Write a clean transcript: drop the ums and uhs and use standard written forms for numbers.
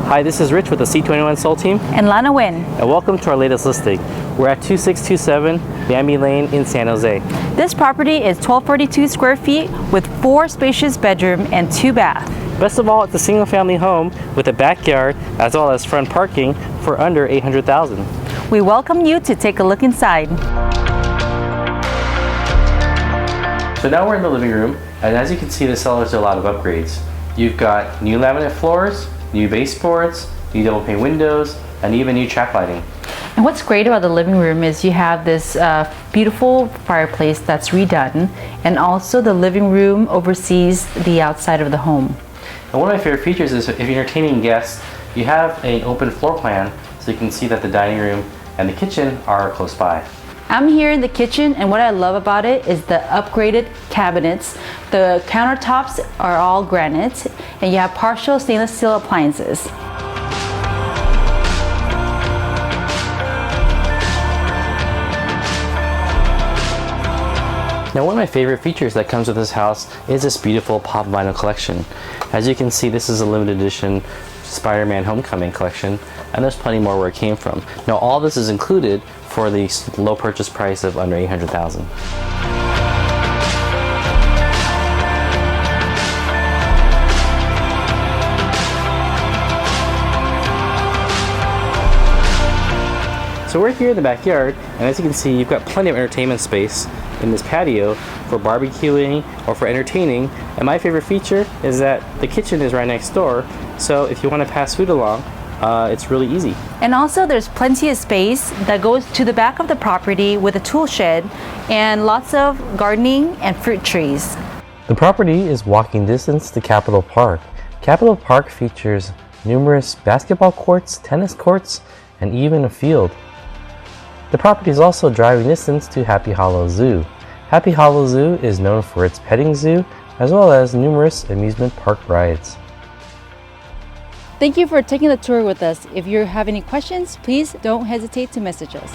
Hi, this is Rich with the C21 Soul Team. And Lana Wynn. And welcome to our latest listing. We're at 2627 Bambi Lane in San Jose. This property is 1242 square feet with 4 spacious bedroom and 2 bath. Best of all, it's a single family home with a backyard as well as front parking for under $800,000. We welcome you to take a look inside. So now we're in the living room, and as you can see, the cellar's a lot of upgrades. You've got new laminate floors, new baseboards, new double pane windows, and even new track lighting. And what's great about the living room is you have this beautiful fireplace that's redone, and also the living room oversees the outside of the home. And one of my favorite features is if you're entertaining guests, you have an open floor plan so you can see that the dining room and the kitchen are close by. I'm here in the kitchen, and what I love about it is the upgraded cabinets. The countertops are all granite, and you have partial stainless steel appliances. Now, one of my favorite features that comes with this house is this beautiful pop vinyl collection. As you can see, this is a limited edition Spider-Man Homecoming collection, and there's plenty more where it came from. Now, all this is included for the low purchase price of under $800,000. So we're here in the backyard, and as you can see, you've got plenty of entertainment space in this patio for barbecuing or for entertaining. And my favorite feature is that the kitchen is right next door, so if you want to pass food along, it's really easy. And also there's plenty of space that goes to the back of the property with a tool shed and lots of gardening and fruit trees. The property is walking distance to Capitol Park. Capitol Park features numerous basketball courts, tennis courts, and even a field. The property is also driving distance to Happy Hollow Zoo. Happy Hollow Zoo is known for its petting zoo as well as numerous amusement park rides. Thank you for taking the tour with us. If you have any questions, please don't hesitate to message us.